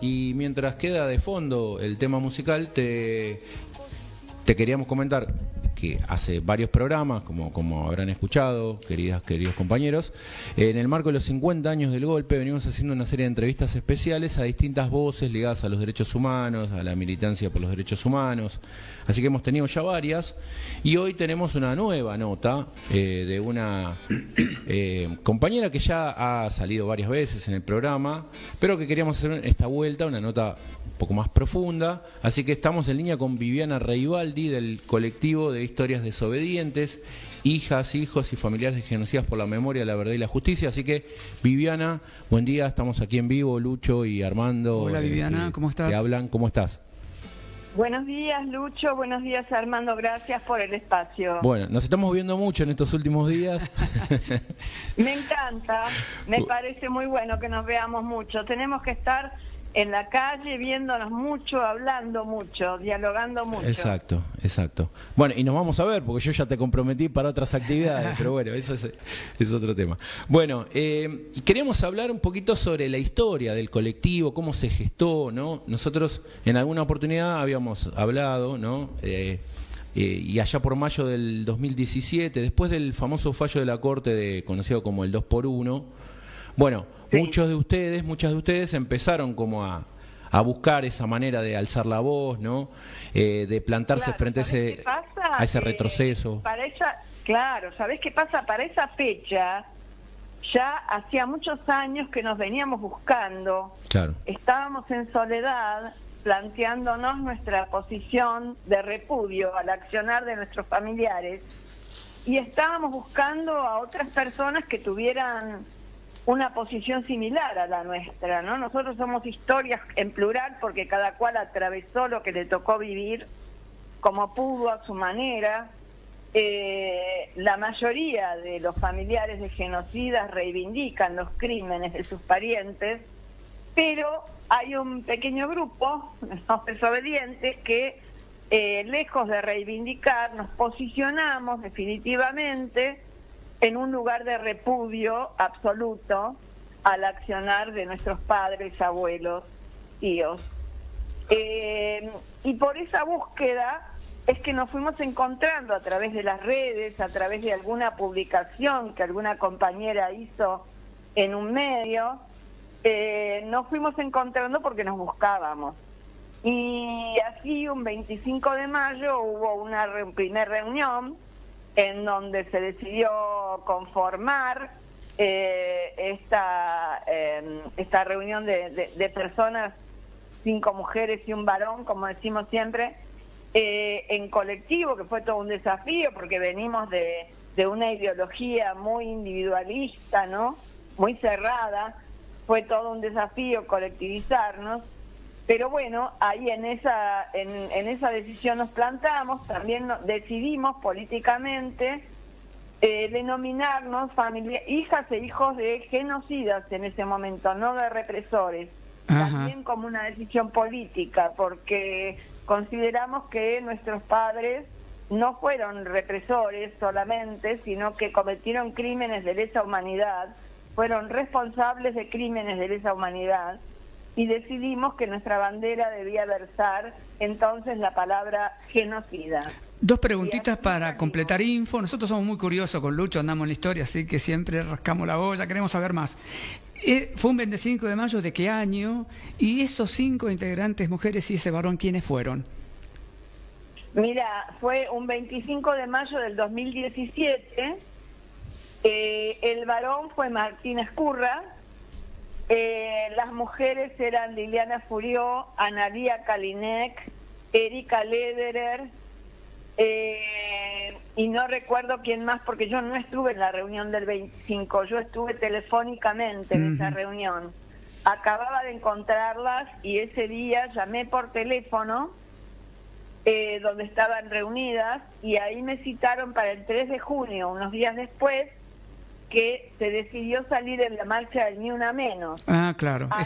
Y mientras queda de fondo el tema musical, te queríamos comentar que hace varios programas, como habrán escuchado, queridos compañeros, en el marco de los 50 años del golpe venimos haciendo una serie de entrevistas especiales a distintas voces ligadas a los derechos humanos, a la militancia por los derechos humanos, así que hemos tenido ya varias, y hoy tenemos una nueva nota de una compañera que ya ha salido varias veces en el programa, pero que queríamos hacer esta vuelta, una nota un poco más profunda, así que estamos en línea con Viviana Reibaldi del colectivo de Historias Desobedientes, hijas, hijos y familiares de genocidas por la memoria, la verdad y la justicia. Así que Viviana, buen día, estamos aquí en vivo, Lucho y Armando. Hola Viviana, ¿cómo estás? Te hablan, ¿cómo estás? Buenos días, Lucho. Buenos días, Armando. Gracias por el espacio. Bueno, nos estamos viendo mucho en estos últimos días. Me encanta. Me parece muy bueno que nos veamos mucho. Tenemos que estar en la calle viéndonos mucho, hablando mucho, dialogando mucho. Exacto, exacto. Bueno, y nos vamos a ver, porque yo ya te comprometí para otras actividades, pero bueno, eso es otro tema. Bueno, queríamos hablar un poquito sobre la historia del colectivo, cómo se gestó, ¿no? Nosotros en alguna oportunidad habíamos hablado, ¿no? Y allá por mayo del 2017, después del famoso fallo de la Corte conocido como el 2x1, bueno, sí. Muchas de ustedes empezaron como a buscar esa manera de alzar la voz, ¿no? De plantarse frente a ese retroceso. Claro, ¿sabés qué pasa? Para esa fecha, ya hacía muchos años que nos veníamos buscando. Claro. Estábamos en soledad, planteándonos nuestra posición de repudio al accionar de nuestros familiares, y estábamos buscando a otras personas que tuvieran una posición similar a la nuestra, ¿no? Nosotros somos historias en plural porque cada cual atravesó lo que le tocó vivir como pudo a su manera. La mayoría de los familiares de genocidas reivindican los crímenes de sus parientes, pero hay un pequeño grupo, los desobedientes, que lejos de reivindicar, nos posicionamos definitivamente en un lugar de repudio absoluto al accionar de nuestros padres, abuelos, tíos. Y por esa búsqueda es que nos fuimos encontrando a través de las redes, a través de alguna publicación que alguna compañera hizo en un medio, nos fuimos encontrando porque nos buscábamos. Y así un 25 de mayo hubo una primera reunión en donde se decidió conformar esta reunión de personas, 5 mujeres y un varón, como decimos siempre, en colectivo, que fue todo un desafío, porque venimos de una ideología muy individualista, ¿no? Muy cerrada. Fue todo un desafío colectivizarnos. Pero bueno, ahí en esa decisión nos plantamos, también decidimos políticamente denominarnos hijas e hijos de genocidas en ese momento, no de represores. Ajá. También como una decisión política, porque consideramos que nuestros padres no fueron represores solamente, sino que cometieron crímenes de lesa humanidad, fueron responsables de crímenes de lesa humanidad. Y decidimos que nuestra bandera debía versar entonces la palabra genocida. Dos preguntitas para completar info. Nosotros somos muy curiosos con Lucho, andamos en la historia, así que siempre rascamos la olla, queremos saber más. Fue un 25 de mayo, ¿de qué año? Y esos 5 integrantes, mujeres y ese varón, ¿quiénes fueron? Mira, fue un 25 de mayo del 2017. El varón fue Martín Escurra. Las mujeres eran Liliana Furió, Analía Kalinek, Erika Lederer, y no recuerdo quién más, porque yo no estuve en la reunión del 25, yo estuve telefónicamente en esa reunión. Acababa de encontrarlas y ese día llamé por teléfono, donde estaban reunidas, y ahí me citaron para el 3 de junio, unos días después, que se decidió salir en la marcha del Ni Una Menos. Ah, claro. Ahí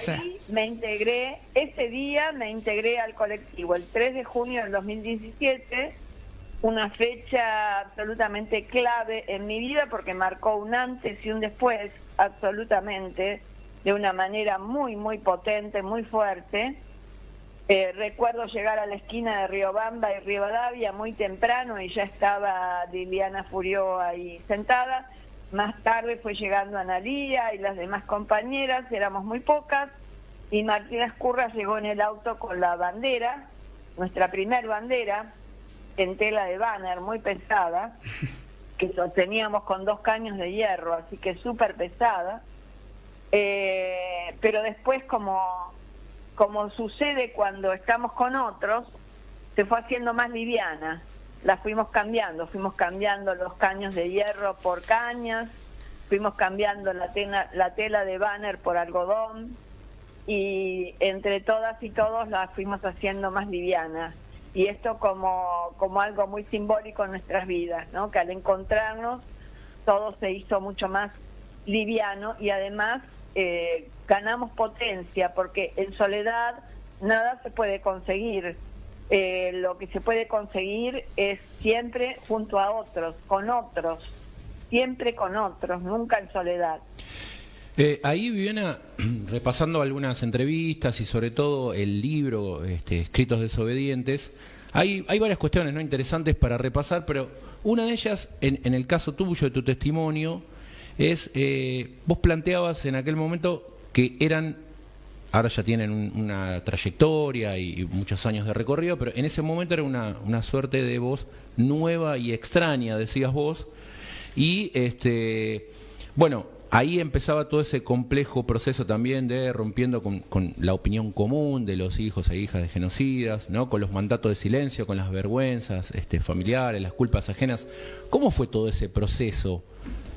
ese día me integré al colectivo, el 3 de junio del 2017, una fecha absolutamente clave en mi vida porque marcó un antes y un después, absolutamente. de una manera muy, muy potente, muy fuerte. Recuerdo llegar a la esquina de Riobamba y Rivadavia muy temprano y ya estaba Liliana Furió ahí sentada. Más tarde fue llegando Analía y las demás compañeras, éramos muy pocas, y Martina Escurra llegó en el auto con la bandera, nuestra primer bandera, en tela de banner, muy pesada, que sosteníamos con 2 caños de hierro, así que súper pesada. Pero después, como sucede cuando estamos con otros, se fue haciendo más liviana. La fuimos cambiando los caños de hierro por cañas, fuimos cambiando la tela de banner por algodón, y entre todas y todos la fuimos haciendo más liviana. Y esto como algo muy simbólico en nuestras vidas, ¿no? Que al encontrarnos todo se hizo mucho más liviano, y además ganamos potencia, porque en soledad nada se puede conseguir. Lo que se puede conseguir es siempre junto a otros, con otros, siempre con otros, nunca en soledad. Ahí, Viviana, repasando algunas entrevistas y sobre todo el libro Escritos Desobedientes, hay varias cuestiones, ¿no?, interesantes para repasar, pero una de ellas, en el caso tuyo, de tu testimonio, es, vos planteabas en aquel momento que ahora ya tienen una trayectoria y muchos años de recorrido, pero en ese momento era una suerte de voz nueva y extraña, decías vos, y bueno, ahí empezaba todo ese complejo proceso también de rompiendo con la opinión común de los hijos e hijas de genocidas, ¿no?, con los mandatos de silencio, con las vergüenzas familiares, las culpas ajenas. ¿Cómo fue todo ese proceso,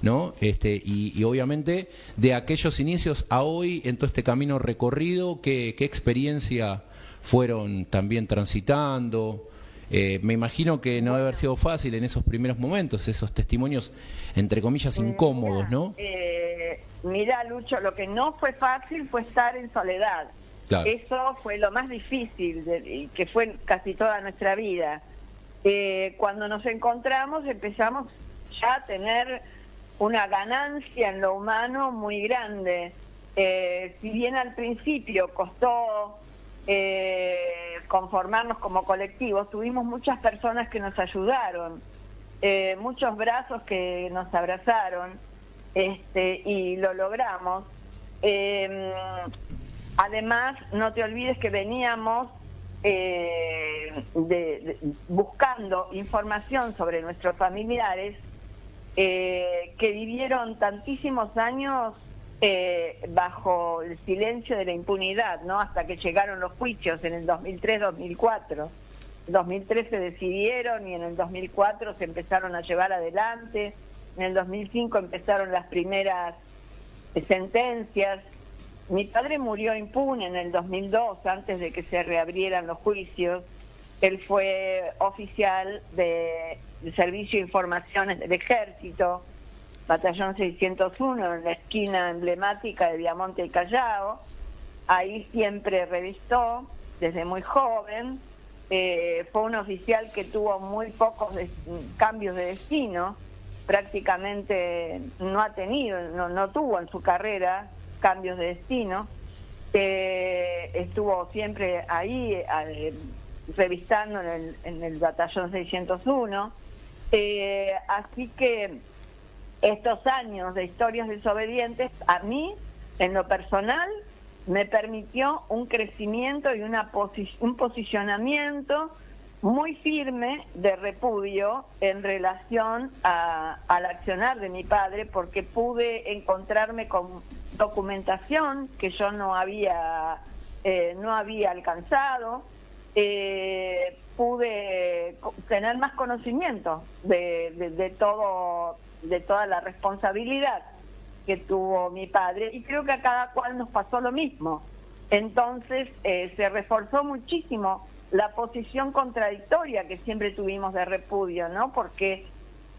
¿no? Y obviamente de aquellos inicios a hoy, en todo este camino recorrido, ¿qué experiencia fueron también transitando? Me imagino que no debe haber sido fácil en esos primeros momentos, esos testimonios entre comillas incómodos, ¿no? Mira, Lucho, lo que no fue fácil fue estar en soledad. Claro. Eso fue lo más difícil, y que fue casi toda nuestra vida. Cuando nos encontramos empezamos ya a tener una ganancia en lo humano muy grande. Si bien al principio costó conformarnos como colectivos, tuvimos muchas personas que nos ayudaron, muchos brazos que nos abrazaron, y lo logramos. Además, no te olvides que veníamos buscando información sobre nuestros familiares que vivieron tantísimos años bajo el silencio de la impunidad, ¿no? Hasta que llegaron los juicios en el 2003-2004. En 2003 se decidieron y en el 2004 se empezaron a llevar adelante. En el 2005 empezaron las primeras sentencias. Mi padre murió impune en el 2002, antes de que se reabrieran los juicios. Él fue oficial del Servicio de Informaciones del Ejército, Batallón 601, en la esquina emblemática de Viamonte y Callao. Ahí siempre revistó, desde muy joven. Fue un oficial que tuvo muy pocos cambios de destino, prácticamente no tuvo en su carrera cambios de destino. Estuvo siempre ahí revistando en el Batallón 601. Así que estos años de Historias Desobedientes, a mí, en lo personal, me permitió un crecimiento y un posicionamiento muy firme de repudio en relación al accionar de mi padre, porque pude encontrarme con documentación que yo no había alcanzado. Pude tener más conocimiento de toda la responsabilidad que tuvo mi padre, y creo que a cada cual nos pasó lo mismo. Entonces se reforzó muchísimo la posición contradictoria que siempre tuvimos de repudio, ¿no? Porque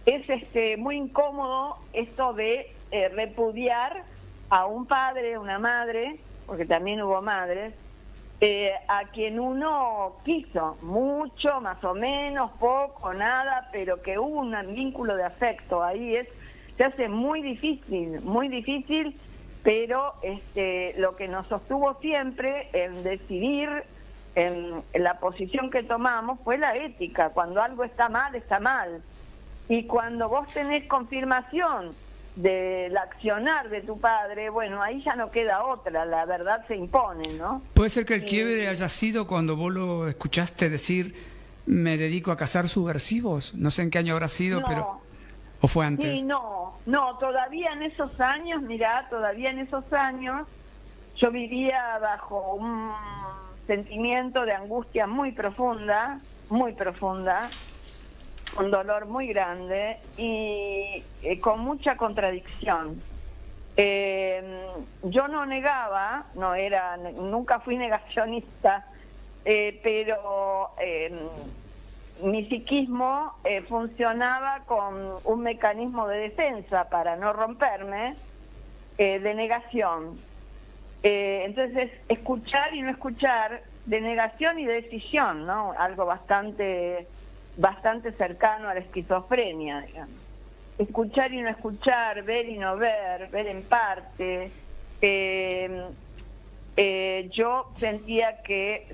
es muy incómodo esto de repudiar a un padre, una madre, porque también hubo madres, a quien uno quiso mucho, más o menos, poco, nada, pero que hubo un vínculo de afecto. Ahí se hace muy difícil pero lo que nos sostuvo siempre en decidir en la posición que tomamos fue la ética. Cuando algo está mal, está mal. Y cuando vos tenés confirmación del accionar de tu padre, bueno, ahí ya no queda otra, la verdad se impone, ¿no? ¿Puede ser que el quiebre haya sido cuando vos lo escuchaste decir, me dedico a cazar subversivos? No sé en qué año habrá sido, pero... ¿O fue antes? Sí, no, todavía en esos años, yo vivía bajo un sentimiento de angustia muy profunda, un dolor muy grande y con mucha contradicción. Yo no negaba, nunca fui negacionista, pero mi psiquismo funcionaba con un mecanismo de defensa para no romperme, de negación. Entonces, escuchar y no escuchar, de negación y de decisión, ¿no? Algo bastante cercano a la esquizofrenia, digamos. Escuchar y no escuchar, ver y no ver en parte. Yo sentía que,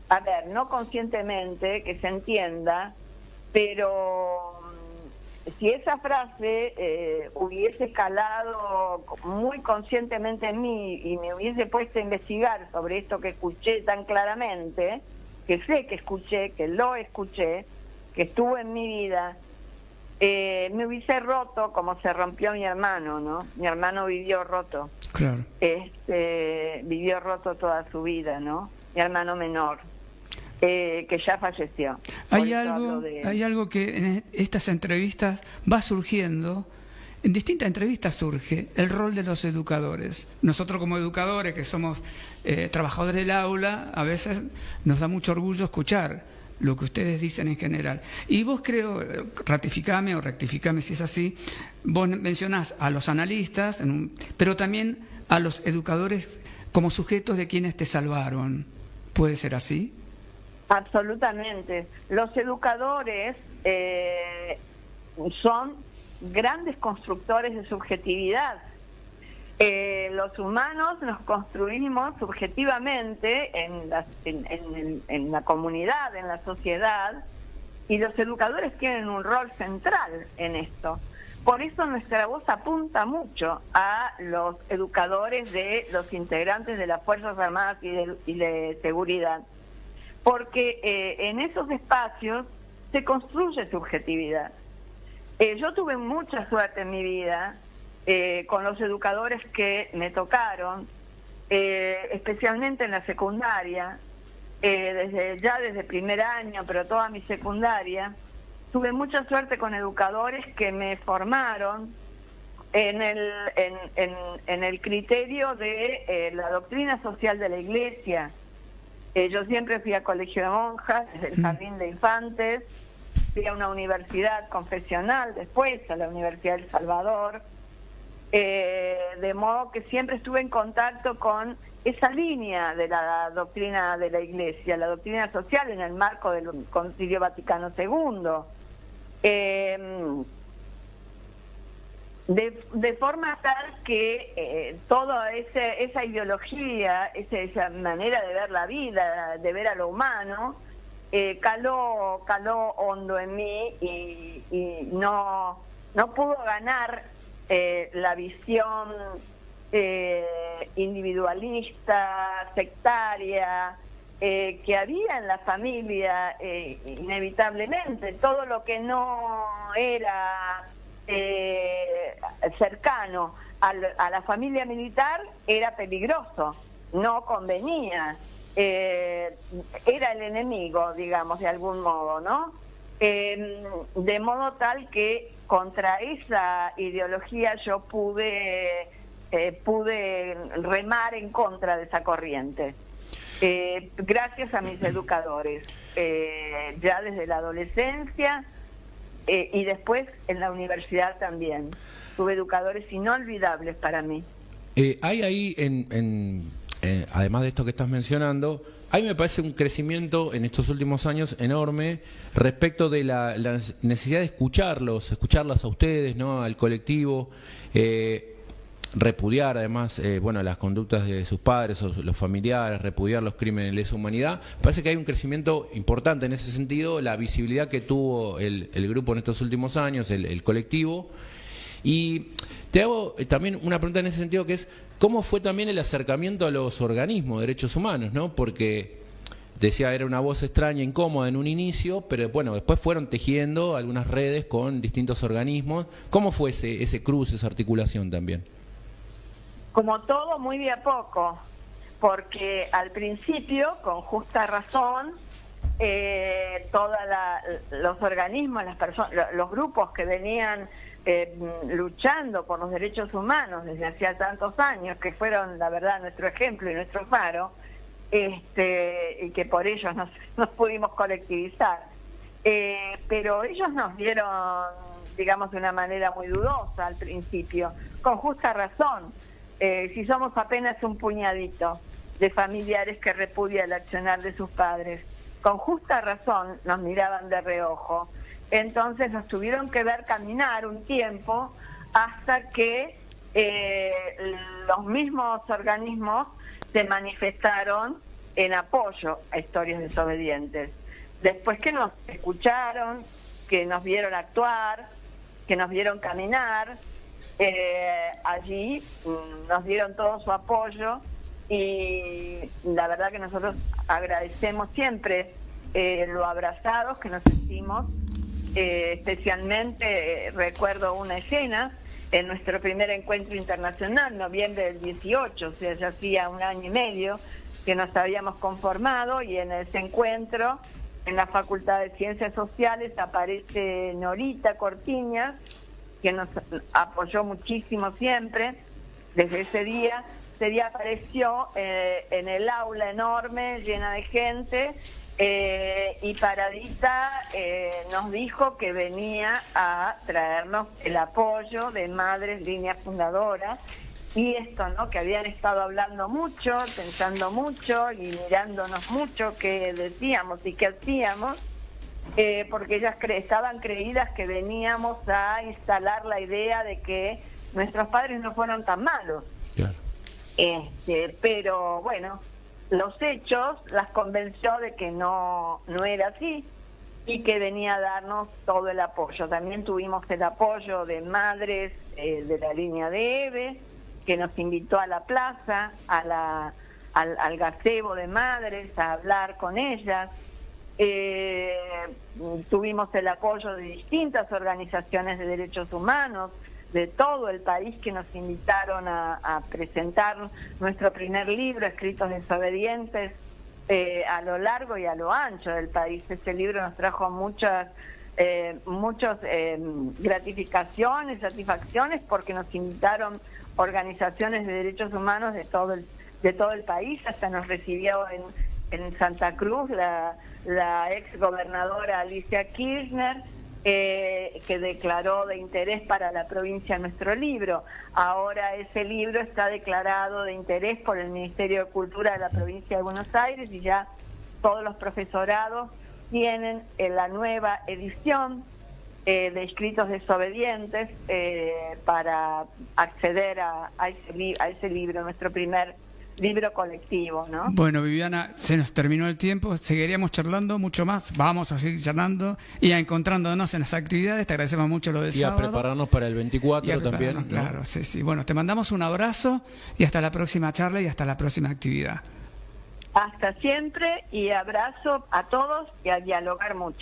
a ver, no conscientemente, que se entienda, pero si esa frase hubiese calado muy conscientemente en mí y me hubiese puesto a investigar sobre esto que escuché tan claramente, que sé que escuché, que lo escuché, que estuvo en mi vida, me hubiese roto como se rompió mi hermano, ¿no? Mi hermano vivió roto. Claro. Vivió roto toda su vida, ¿no? Mi hermano menor. Que ya falleció. Hay algo que en estas entrevistas va surgiendo, en distintas entrevistas surge el rol de los educadores. Nosotros como educadores, que somos trabajadores del aula, a veces nos da mucho orgullo escuchar lo que ustedes dicen en general. Y vos creo, ratificame o rectificame si es así, vos mencionás a los analistas, pero también a los educadores como sujetos de quienes te salvaron. ¿Puede ser así? Absolutamente. Los educadores son grandes constructores de subjetividad. Los humanos nos construimos subjetivamente en la comunidad, en la sociedad, y los educadores tienen un rol central en esto. Por eso nuestra voz apunta mucho a los educadores de los integrantes de las Fuerzas Armadas y de Seguridad. Porque en esos espacios se construye subjetividad. Yo tuve mucha suerte en mi vida con los educadores que me tocaron, especialmente en la secundaria, desde primer año, pero toda mi secundaria. Tuve mucha suerte con educadores que me formaron en el criterio de la doctrina social de la Iglesia. Yo siempre fui a colegio de monjas, desde el jardín de infantes, fui a una universidad confesional, después a la Universidad del Salvador, de modo que siempre estuve en contacto con esa línea de la doctrina de la Iglesia, la doctrina social en el marco del Concilio Vaticano II. De forma tal que toda esa ideología, esa manera de ver la vida, de ver a lo humano, caló hondo en mí y no pudo ganar la visión individualista, sectaria, que había en la familia, inevitablemente. Todo lo que no era cercano a la familia militar era peligroso, no convenía, era el enemigo, digamos, de algún modo, ¿no? De modo tal que contra esa ideología yo pude remar en contra de esa corriente, gracias a mis educadores, ya desde la adolescencia. Y después en la universidad también. Tuve educadores inolvidables para mí. Hay ahí, además de esto que estás mencionando, ahí me parece un crecimiento en estos últimos años enorme respecto de la necesidad de escucharlas a ustedes, ¿no? Al colectivo. repudiar además las conductas de sus padres o los familiares, repudiar los crímenes de lesa humanidad. Parece que hay un crecimiento importante en ese sentido, la visibilidad que tuvo el grupo en estos últimos años, el colectivo. Y te hago también una pregunta en ese sentido, que es ¿cómo fue también el acercamiento a los organismos de derechos humanos, ¿no? Porque decía, era una voz extraña, incómoda en un inicio, pero bueno, después fueron tejiendo algunas redes con distintos organismos. ¿Cómo fue ese cruce, esa articulación también? Como todo, muy de a poco, porque al principio, con justa razón, todos los organismos, las personas, los grupos que venían luchando por los derechos humanos desde hacía tantos años, que fueron, la verdad, nuestro ejemplo y nuestro faro, y que por ellos nos pudimos colectivizar. Pero ellos nos vieron, digamos, de una manera muy dudosa al principio, con justa razón. Si somos apenas un puñadito de familiares que repudian el accionar de sus padres, con justa razón nos miraban de reojo. Entonces nos tuvieron que ver caminar un tiempo hasta que los mismos organismos se manifestaron en apoyo a Historias Desobedientes. Después que nos escucharon, que nos vieron actuar, que nos vieron caminar, allí nos dieron todo su apoyo, y la verdad que nosotros agradecemos siempre lo abrazados que nos sentimos. Especialmente recuerdo una escena en nuestro primer encuentro internacional, noviembre del 18, o sea, ya hacía 1 año y medio que nos habíamos conformado, y en ese encuentro, en la Facultad de Ciencias Sociales, aparece Norita Cortiñas, que nos apoyó muchísimo siempre desde ese día. Ese día apareció en el aula enorme, llena de gente, y paradita nos dijo que venía a traernos el apoyo de Madres Líneas Fundadoras, y esto, ¿no? Que habían estado hablando mucho, pensando mucho y mirándonos mucho qué decíamos y qué hacíamos, porque ellas estaban creídas que veníamos a instalar la idea de que nuestros padres no fueron tan malos. Claro. Pero bueno, los hechos las convenció de que no era así, y que venía a darnos todo el apoyo. También tuvimos el apoyo de madres de la línea de EVE, que nos invitó a la plaza, al gazebo de madres, a hablar con ellas. Tuvimos el apoyo de distintas organizaciones de derechos humanos de todo el país, que nos invitaron a presentar nuestro primer libro, Escritos Desobedientes, a lo largo y a lo ancho del país. Ese libro nos trajo muchas gratificaciones, satisfacciones, porque nos invitaron organizaciones de derechos humanos de todo el país. Hasta nos recibió en Santa Cruz la ex gobernadora Alicia Kirchner, que declaró de interés para la provincia nuestro libro. Ahora ese libro está declarado de interés por el Ministerio de Cultura de la provincia de Buenos Aires, y ya todos los profesorados tienen la nueva edición de Escritos Desobedientes para acceder a ese libro, nuestro primer libro colectivo, ¿no? Bueno, Viviana, se nos terminó el tiempo, seguiríamos charlando mucho más, vamos a seguir charlando y a encontrándonos en las actividades. Te agradecemos mucho lo del sábado. Y a prepararnos para el 24 también, ¿no? Claro, sí. Bueno, te mandamos un abrazo y hasta la próxima charla y hasta la próxima actividad. Hasta siempre, y abrazo a todos y a dialogar mucho.